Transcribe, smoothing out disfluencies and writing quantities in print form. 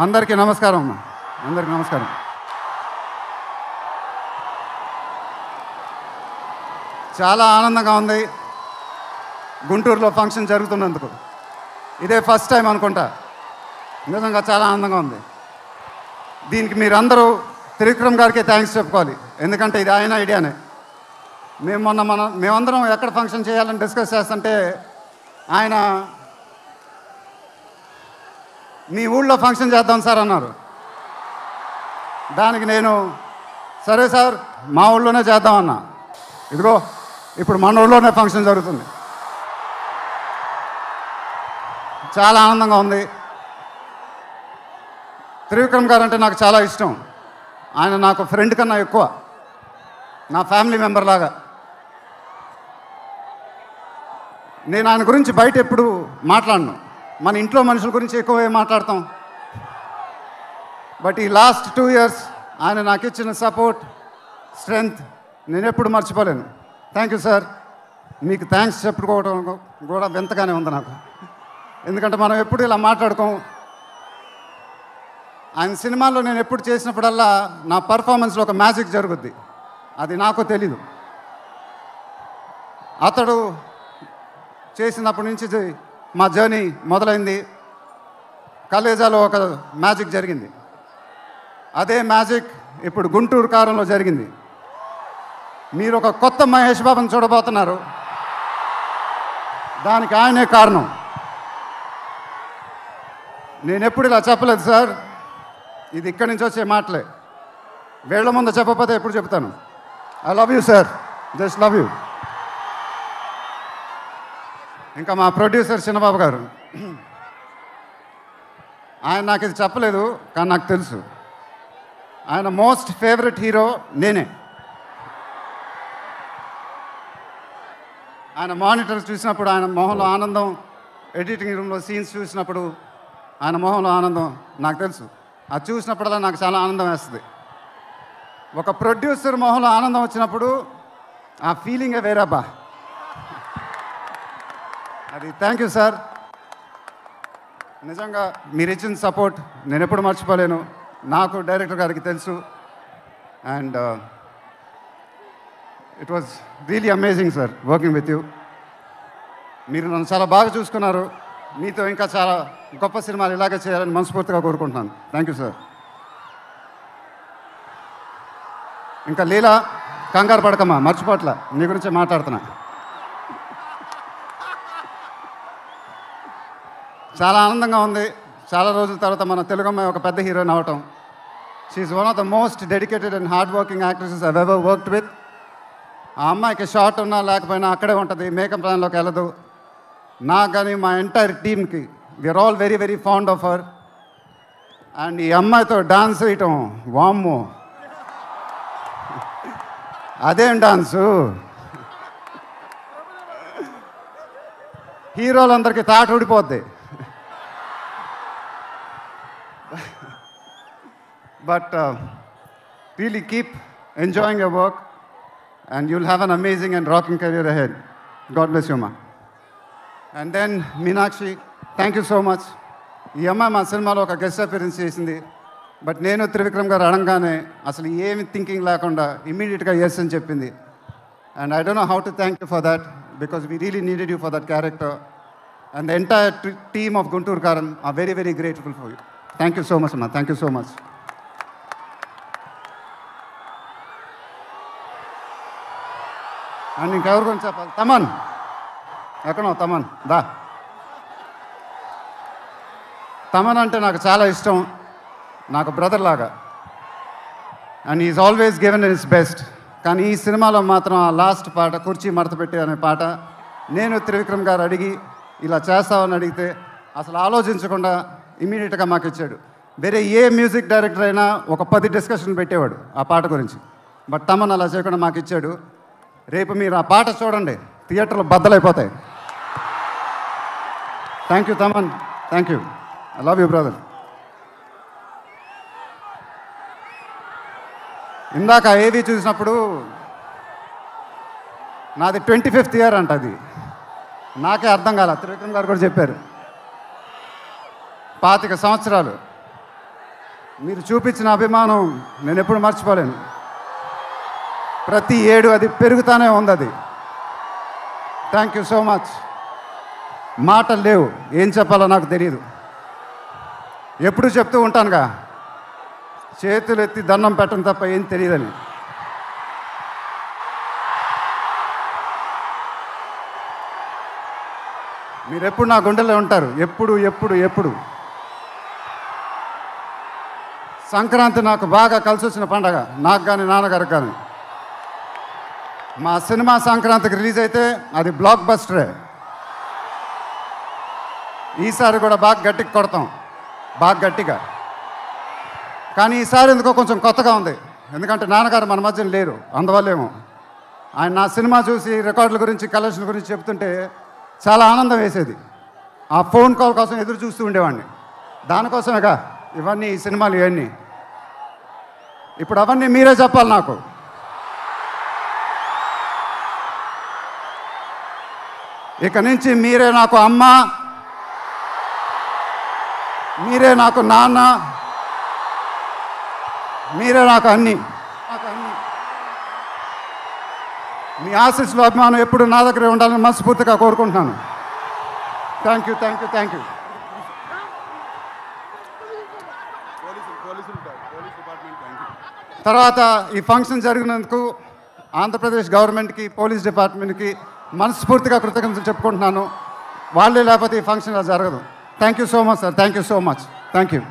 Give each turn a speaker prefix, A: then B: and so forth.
A: అందరికీ నమస్కారం అమ్మా. అందరికీ నమస్కారం. చాలా ఆనందంగా ఉంది గుంటూరులో ఫంక్షన్ జరుగుతున్నందుకు. ఇదే ఫస్ట్ టైం అనుకుంటా. నిజంగా చాలా ఆనందంగా ఉంది. దీనికి మీరందరూ త్రివిక్రమ్ గారికి థ్యాంక్స్ చెప్పుకోవాలి. ఎందుకంటే ఇది ఆయన ఐడియానే. మేమందరం ఎక్కడ ఫంక్షన్ చేయాలని డిస్కస్ చేస్తుంటే ఆయన మీ ఊళ్ళో ఫంక్షన్ చేద్దాం సార్ అన్నారు. దానికి నేను సరే సార్ మా ఊళ్ళోనే చేద్దామన్నా. ఇదిగో ఇప్పుడు మన ఊళ్ళోనే ఫంక్షన్ జరుగుతుంది. చాలా ఆనందంగా ఉంది. త్రివిక్రమ్ గారు అంటే నాకు చాలా ఇష్టం. ఆయన నాకు ఫ్రెండ్ కన్నా ఎక్కువ, నా ఫ్యామిలీ మెంబర్ లాగా. నేను ఆయన గురించి బయట ఎప్పుడు మాట్లాడను. మన ఇంట్లో మనుషుల గురించి ఎక్కువ మాట్లాడతాం. బట్ ఈ లాస్ట్ 2 years ఆయన నాకు ఇచ్చిన సపోర్ట్, స్ట్రెంగ్త్ నేను ఎప్పుడు మర్చిపోలేను. Thank you sir. మీకు థ్యాంక్స్ చెప్పుకోవడం కూడా వింతగానే ఉంది నాకు. ఎందుకంటే మనం ఎప్పుడు ఇలా మాట్లాడుకోం. ఆయన సినిమాల్లో నేను ఎప్పుడు చేసినప్పుడల్లా నా పర్ఫార్మెన్స్లో ఒక మ్యాజిక్ జరుగుద్ది. అది నాకు తెలీదు. అతడు చేసినప్పటి నుంచి మా జర్నీ మొదలైంది. కలేజాలో ఒక మ్యాజిక్ జరిగింది. అదే మ్యాజిక్ ఇప్పుడు గుంటూరు కారంలో జరిగింది. మీరు ఒక కొత్త మహేష్ బాబుని చూడబోతున్నారు. దానికి ఆయనే కారణం. నేను ఎప్పుడు ఇలా చెప్పలేదు సార్. ఇది ఇక్కడి నుంచి వచ్చే మాటలే. వేళ్ల ముందు చెప్పకపోతే ఎప్పుడు చెప్తాను. I love you sir. Just love you. ఇంకా మా ప్రొడ్యూసర్ చిన్నబాబు గారు, ఆయన నాకు ఇది చెప్పలేదు కానీ నాకు తెలుసు. ఆయన మోస్ట్ ఫేవరెట్ హీరో నేనే. ఆయన మానిటర్ చూసినప్పుడు ఆయన మొహంలో ఆనందం, ఎడిటింగ్ రూమ్లో సీన్స్ చూసినప్పుడు ఆయన మొహంలో ఆనందం నాకు తెలుసు. అది చూసినప్పుడల్లా నాకు చాలా ఆనందం వేస్తుంది. ఒక ప్రొడ్యూసర్ మొహంలో ఆనందం వచ్చినప్పుడు ఆ ఫీలింగే వేరబ్బా. అది థ్యాంక్ యూ సార్. నిజంగా మీరు ఇచ్చిన సపోర్ట్ నేను ఎప్పుడు మర్చిపోలేను. నాకు డైరెక్టర్ గారికి తెలుసు. And it was really amazing sir working with you. మీరు నన్ను చాలా బాగా చూసుకున్నారు. మీతో ఇంకా చాలా గొప్ప సినిమాలు ఇలాగే చేయాలని మనస్ఫూర్తిగా కోరుకుంటున్నాను. Thank you sir. ఇంకా లీలా, కంగారు పడకమ్మా, మర్చిపోట్ల, నీ గురించే మాట్లాడుతున్నా. చాలా ఆనందంగా ఉంది. చాలా రోజుల తర్వాత మన తెలుగు అమ్మాయి ఒక పెద్ద హీరోయిన్ అవ్వటం. She is one of the most dedicated and hard working actresses I've ever worked with. ఆ అమ్మాయికి షార్ట్ ఉన్నా లేకపోయినా అక్కడే ఉంటుంది, మేకప్ ప్లాన్లోకి వెళ్ళదు. నాకు కానీ మా ఎంటైర్ టీమ్కి we are all very very fond of her. And ఈ అమ్మాయితో డాన్స్ వేయటం, వామ్మో అదేం డాన్సు. హీరోలందరికీ తాట ఊడిపోద్ది. But really keep enjoying your work and you'll have an amazing and rocking career ahead. God bless you, ma. And then Meenakshi, thank you so much. ఈ అమ్మాయి మా సినిమాలో ఒక గెస్ట్ అపియరెన్స్ చేసింది. బట్ నేను త్రివిక్రమ్ గారు అడగగానే అసలు ఏమి థింకింగ్ లేకుండా ఇమ్మీడియట్గా ఎస్ అని చెప్పింది. And I don't know how to thank you for that because we really needed you for that character. And the entire team of Guntur Kaaram are very very grateful for you. Thank you so much అమ్మా. Thank you so much. And ఇంకెవరి గురించి చెప్పాలి? తమన్ ఎక్కడో తమన్ దా. తమన్ అంటే నాకు చాలా ఇష్టం, నాకు బ్రదర్ లాగా. And is always given his best. కానీ ఈ సినిమాలో మాత్రం ఆ లాస్ట్ పాట, కుర్చీ మడత పెట్టి అనే పాట, నేను త్రివిక్రమ్ గారు అడిగి ఇలా చేస్తామని అడిగితే అసలు ఆలోచించకుండా ఇమీడియట్గా మాకు ఇచ్చాడు. వేరే ఏ మ్యూజిక్ డైరెక్టర్ అయినా ఒక 10 డిస్కషన్ పెట్టేవాడు ఆ పాట గురించి. బట్ తమన్ అలా చేయకుండా మాకు ఇచ్చాడు. రేపు మీరు ఆ పాట చూడండి, థియేటర్లో బద్దలైపోతాయి. Thank you Thaman. Thank you. I love you brother. ఇందాక ఏవి చూసినప్పుడు నాది 25th year అంట. అది నాకే అర్థం కాల. త్రివిక్రమ్ గారు కూడా చెప్పారు 25 సంవత్సరాలు. మీరు చూపించిన అభిమానం నేను ఎప్పుడు మర్చిపోలేను. ప్రతి ఏడు అది పెరుగుతూనే ఉంది. అది థ్యాంక్ యూ సో మచ్. మాటలు లేవు, ఏం చెప్పాలో నాకు తెలియదు. ఎప్పుడు చెప్తూ ఉంటానుగా, చేతులు ఎత్తి దండం పెట్టడం తప్ప ఏం తెలియదని. మీరు ఎప్పుడు నా గుండెలో ఉంటారు, ఎప్పుడు ఎప్పుడు ఎప్పుడు. సంక్రాంతి నాకు బాగా కలిసి వచ్చిన పండగ, నాకు కానీ నాన్నగారికి కానీ. మా సినిమా సంక్రాంతికి రిలీజ్ అయితే అది బ్లాక్ బస్టరే. ఈసారి కూడా బాగా గట్టిగా కొడతాం, బాగా గట్టిగా. కానీ ఈసారి ఎందుకో కొంచెం కొత్తగా ఉంది, ఎందుకంటే నాన్నగారు మన మధ్యన లేరు, అందువల్లేమో. ఆయన నా సినిమా చూసి రికార్డుల గురించి, కలెక్షన్ గురించి చెప్తుంటే చాలా ఆనందం వేసేది. ఆ ఫోన్ కాల్ కోసం ఎదురు చూస్తూ ఉండేవాడిని. దానికోసమేగా ఇవన్నీ, ఈ సినిమాలు ఇవన్నీ. ఇప్పుడు అవన్నీ మీరే చెప్పాలి నాకు. ఇక నుంచి మీరే నాకు అమ్మ, మీరే నాకు నాన్న, మీరే నాకు అన్నీ. మీ ఆశీస్సులు, అభిమానం ఎప్పుడు నా దగ్గరే ఉండాలని మనస్ఫూర్తిగా కోరుకుంటున్నాను. Thank you, thank you, thank you. తర్వాత ఈ ఫంక్షన్ జరిగినందుకు ఆంధ్రప్రదేశ్ గవర్నమెంట్కి, పోలీస్ డిపార్ట్మెంట్కి మనస్ఫూర్తిగా కృతజ్ఞతలు చెప్పుకుంటున్నాను. వాళ్ళే లేకపోతే ఈ ఫంక్షన్ జరగదు. Thank you so much sir, thank you so much, thank you.